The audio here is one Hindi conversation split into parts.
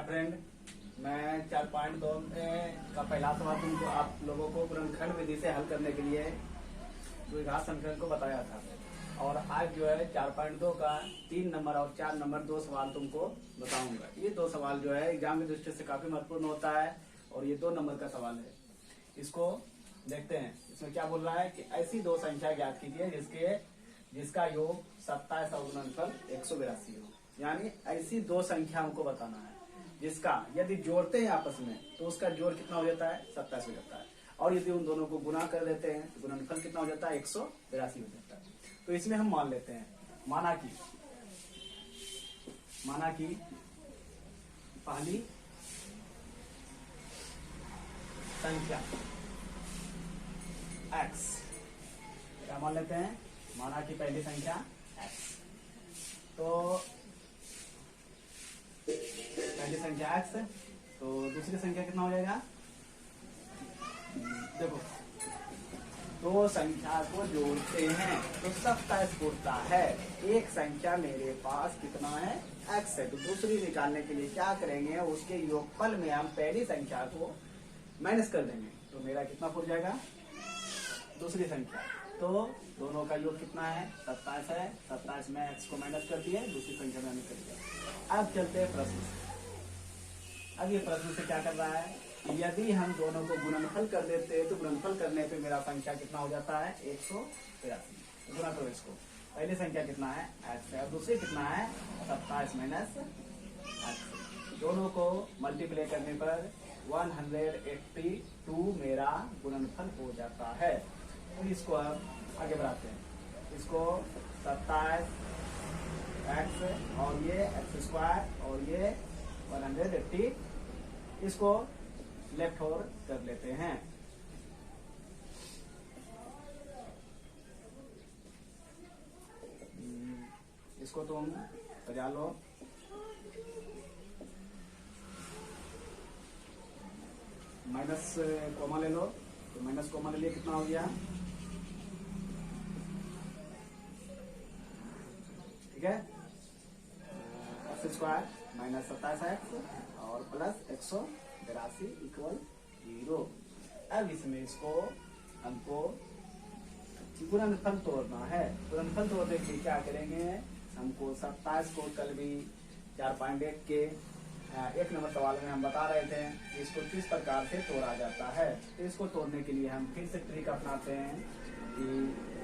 फ्रेंड, मैं 4.2 का पहला सवाल तुमको आप लोगों को गुणनखंड विधि से हल करने के लिए द्विघात समीकरण को बताया था। और आज जो है 4.2 का 3 नंबर और 4 नंबर 2 सवाल तुमको बताऊंगा। ये 2 सवाल जो है एग्जाम की दृष्टि से काफी महत्वपूर्ण होता है और ये 2 नंबर का सवाल है। इसको देखते हैं। इसमें क्या बोल रहा है कि ऐसी 2 संख्या ज्ञात कीजिए जिसका योग 27 और गुणनफल 182 हो। यानी ऐसी 2 संख्या हमको बताना है जिसका यदि जोड़ते हैं आपस में तो उसका जोड़ कितना हो जाता है, 27 हो जाता है। और यदि उन दोनों को गुना कर देते हैं तो गुणनफल कितना हो जाता है, 182 हो जाता है। तो इसमें हम मान लेते हैं, माना कि पहली संख्या x, क्या मान लेते हैं, माना कि पहली संख्या x। तो पहली संख्या x, तो दूसरी संख्या कितना हो जाएगा। देखो, 2 संख्या को जोड़ते हैं तो 27 होता है। एक संख्या मेरे पास कितना है, x है। तो दूसरी निकालने के लिए क्या करेंगे, उसके योगफल में हम पहली संख्या को माइनस कर देंगे तो मेरा कितना फुट जाएगा, दूसरी संख्या। तो दोनों का योग कितना है, 27 है। 27 में x को माइनस कर दिए, दूसरी संख्या में कर दिया। अब चलते हैं प्रश्न से। अब ये प्रश्न से क्या कर रहा है, यदि हम दोनों को गुणनफल कर देते हैं तो गुणनफल करने पे मेरा संख्या कितना हो जाता है, 183। गुना करो इसको। पहली संख्या कितना है, x है, और दूसरी कितना है, 27 माइनस x। दोनों को मल्टीप्लाई करने पर 182 मेरा गुणनफल हो जाता है। तो इसको अब आगे बढ़ाते हैं। इसको 27 x और ये x² और ये 180, इसको लेफ्ट ओवर कर लेते हैं। इसको तुम सजा लो। माइनस कॉमा ले लो, तो माइनस कॉमा ले लिए कितना हो गया, ठीक है। x² माइनस 27x और प्लस 182 इक्वल 0। अब इसमें इसको हमको गुणनफल तोड़ना है। गुणनफल तोड़ने के लिए क्या करेंगे, हमको 27 को कल भी 4.1 के 1 नंबर सवाल में हम बता रहे थे कि इसको किस प्रकार से तोड़ा जाता है। तो इसको तोड़ने के लिए हम फिर से ट्रिक अपनाते हैं कि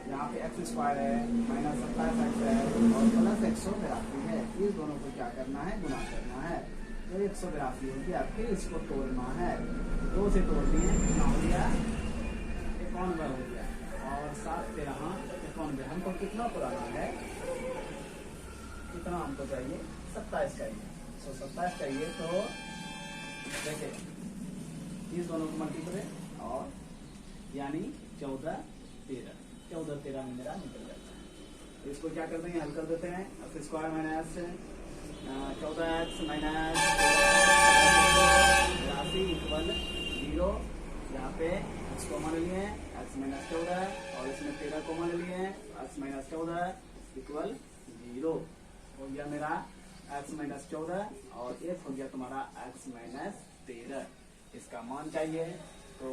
यहाँ पे x² है, माइनस 27x है और प्लस 182 है। इस दोनों को क्या करना है, गुना करना है। तो 182 हो गया, फिर इसको तोड़ना है। 2 से तोड़ दिए, कितना हो गया, 91 हो गया। और 7 13 91। हमको कितना तोड़ना है, कितना हमको चाहिए, 27 चाहिए। तो 27 चाहिए, तो देखिए इस दोनों को मल्टीप्लाई और यानी 14 13 में मेरा निकल जाता है। तो इसको क्या करते हैं, हल कर देते हैं। x² minus 14x minus 83 equal 0। यहाँ पे x को मान लिए x माइनस 14 और इसमें 13 को मान लिए x माइनस 14 इक्वल 0 हो गया मेरा x माइनस 14 और एक हो गया तुम्हारा x माइनस 13। इसका मान चाहिए, तो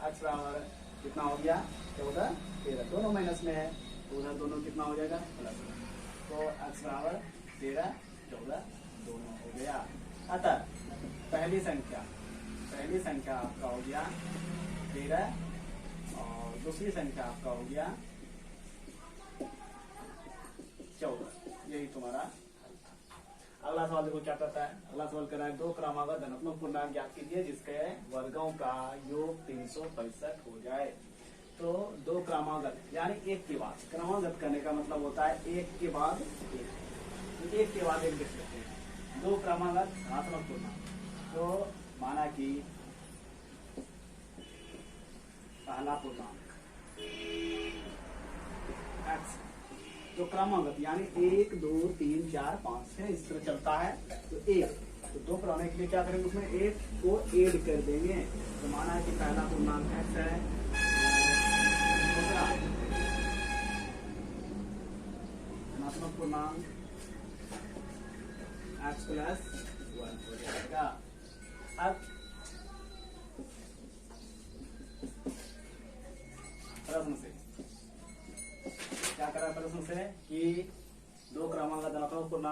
x बराबर कितना हो गया, 14 13, दोनों माइनस में है तो उधर दोनों कितना हो जाएगा, प्लस। तो x बराबर 13 14 दोनों हो गया। अतः पहली संख्या आपका हो गया 13 और दूसरी संख्या आपका हो गया 14। यही तुम्हारा हल था। अगला सवाल देखो क्या करता है। अगला सवाल कर रहा है, 2 क्रमागत धनात्मक पूर्णांक ज्ञात कीजिए जिसके वर्गों का योग 365 हो जाए। तो 2 क्रमागत यानी एक के बाद, क्रमागत करने का मतलब होता है एक के बाद एक के बाद एक लिख सकते हैं। 2 क्रमागत धनात्मक पूर्णांक, तो माना कि पहला पूर्णांक x, तो क्रमागत यानी 1 2 3 4 5 6 इस तरह चलता है। तो 1, तो 2 पर आने के लिए क्या करेंगे, उसमें 1 को ऐड कर देंगे। तो माना कि पहला पूर्णांक x है, दूसरा धनात्मक पूर्णांक x + 1 हो जाएगा।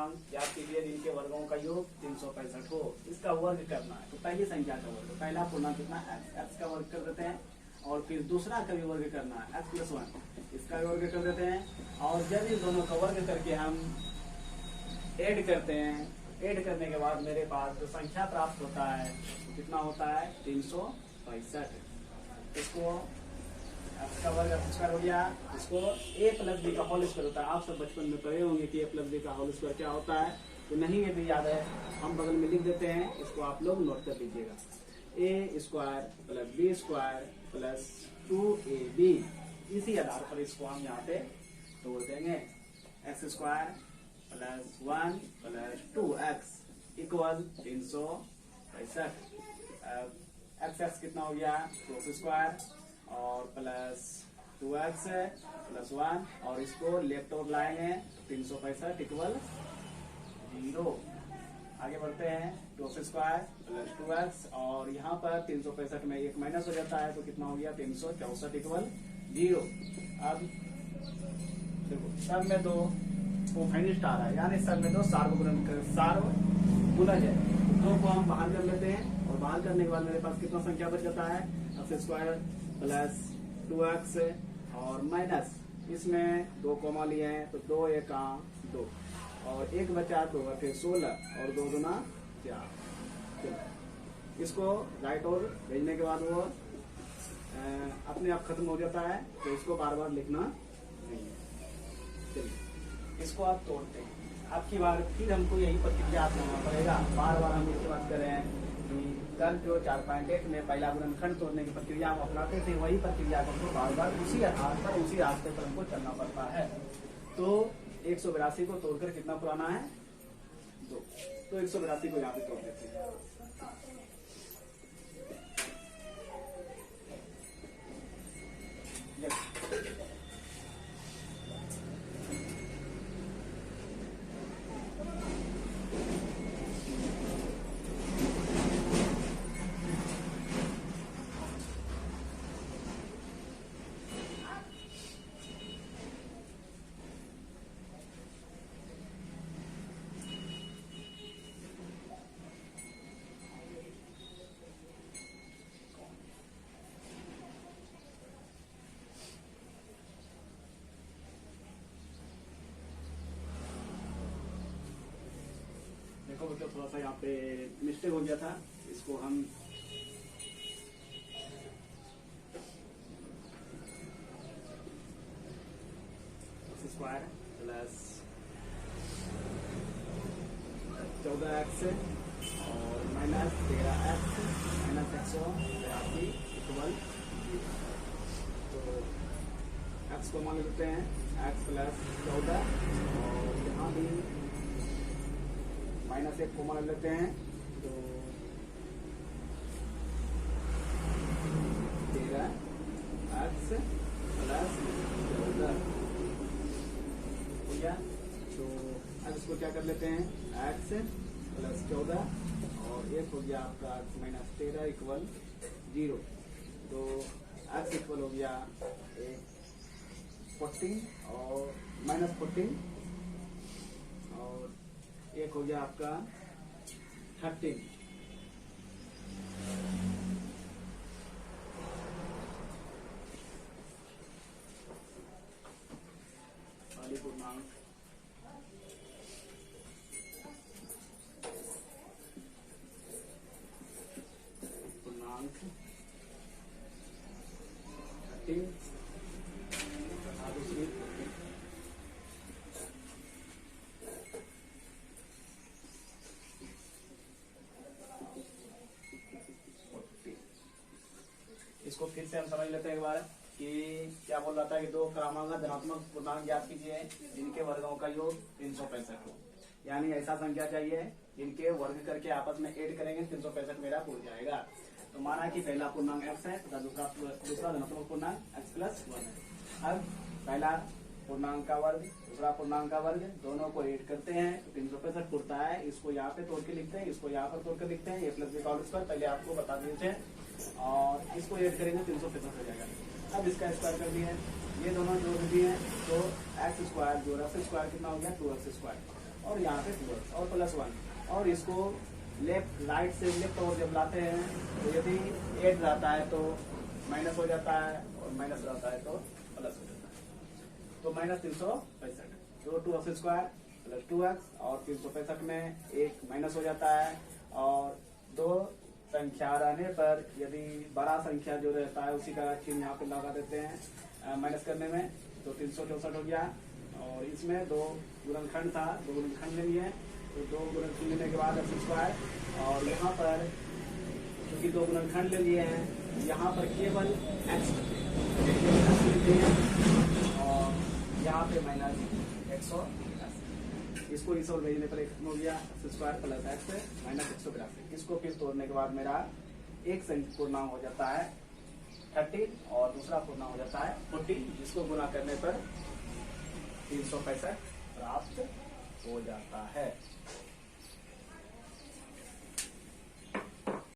पूर्णांक याद कीजिए जिनके वर्गों का योग 365 हो, इसका वर्ग करना है। तो पहली संख्या का वर्ग, पहला पूर्णांक कितना x का वर्ग कर देते हैं, और फिर दूसरा का भी वर्ग करना है x+1, इसका भी वर्ग कर देते हैं। और जब इन दोनों का वर्ग करके हम ऐड करते हैं, ऐड करने के बाद मेरे पास जो संख्या प्राप्त होता है वो कितना होता है 365। इसको x का वर्ग स्क्वायर हो गया, इसको a+b का होल स्क्वायर होता है। आप सब बचपन में पढ़े होंगे कि a+b का होल स्क्वायर क्या होता है, तो नहीं है भी याद है, हम बगल में लिख देते हैं, इसको आप लोग नोट कर लीजिएगा। a² + b² + 2ab, इसी आधार पर इसको हम यहाँ पे तोड़ देंगे। x² + 1 + 2x = 365। x कितना हो गया 2x² और प्लस 2x + 1, और इसको लेफ्ट ओर लाएंगे 365 = 0। आगे बढ़ते हैं 2x² + 2x, और यहाँ पर 365 में एक माइनस हो जाता है, तो कितना हो गया 364 = 0। अब देखो सब में दो कोफाइनिस्ट आ रहा है, यानी सब में दो सार्वगुणज है। दो को हम बाहर कर लेते हैं, और बाहर करने के बाद मेरे पास कितना संख्या बच जाता है x² + 2x और माइनस, इसमें 2 कॉमा लिए हैं तो 2 × 2, और एक बचा तो फिर 16 और 2 × 4। इसको राइट ओर भेजने के बाद वो अपने आप खत्म हो जाता है, तो इसको बार बार लिखना नहीं है। चलिए इसको आप तोड़ते हैं, आपकी बार फिर हमको यही प्रक्रिया अपनाना पड़ेगा। बार बार हम इसके बाद करें कि कल जो 4.1 में पहला गुणनखंड तोड़ने की प्रक्रिया हम अपनाते थे, वही प्रक्रिया को हमको बार बार उसी आधार पर उसी रास्ते पर हमको चलना पड़ता है। तो 182 को तोड़कर कितना पुराना है 2, तो 182 को यहाँ पे तोड़ देते हैं। देखो बच्चों थोड़ा सा यहाँ पे मिस्टेक हो गया था, इसको हम x² + 14x और -13x -182 = 0। तो x को मान लेते हैं x + 14, और यहाँ भी -1 को मान लेते हैं, तो 13x + 14 हो गया। तो अब इसको क्या कर लेते हैं x + 14 और 1 हो गया आपका x - 13 = 0। तो x इक्वल हो गया 14 और -14, और 1 हो गया आपका 13। वाली पूर्णांक इसको फिर से हम समझ लेते हैं एक बार कि क्या बोल रहा था कि दो क्रमांक धनात्मक पूर्णांक ज्ञात कीजिए जिनके वर्गों का योग 365 हो, यानी ऐसा संख्या चाहिए जिनके वर्ग करके आपस में ऐड करेंगे 365 मेरा पूर्ण जाएगा। तो माना कि पहला पूर्णांक x है तथा दूसरा धनात्मक पूर्णांक x+1 है। अब पहला पूर्णांक का वर्ग दूसरा पूर्णांक का वर्ग दोनों को ऐड करते हैं तो 365 पूर्ता है। इसको यहाँ पे तोड़ के लिखते हैं, इसको यहाँ पर तोड़ कर लिखते हैं, a+b का होल स्क्वायर पहले आपको बता देते हैं, और इसको ऐड करेंगे 365 हो जाएगा। अब इसका स्क्वायर कर दिए, ये दोनों जोड़ दिए तो x² जोड़ x² कितना हो गया 2x², और यहाँ पे 2x और +1 और इसको लेफ्ट राइट से लेफ्ट और जब लाते हैं तो यदि 8 रहता है तो माइनस हो जाता है और माइनस रहता है तो प्लस हो जाता है। तो -365 तो 2x² प्लस 2x और 365 में एक माइनस हो जाता है और दो संख्या रहने पर यदि बड़ा संख्या जो रहता है उसी का चिन्ह यहाँ पे लगा देते हैं माइनस करने में तो 364 हो गया। और इसमें दो गुणनखंड था, दो गुणनखंड ले लिए तो दो गुणनखंड लेने के बाद x² और यहाँ पर क्योंकि दो गुणनखंड ले लिए हैं यहाँ पर केवल x लेते हैं और यहाँ पे -180 इसको इस ओर भेजने पर हो गया x² प्लस x -182। इसको फिर तोड़ने के बाद मेरा एक संख्या पूर्णांक हो जाता है 30 और दूसरा पूर्णांक हो जाता है 40 जिसको गुणा करने पर 365 प्राप्त हो जाता है।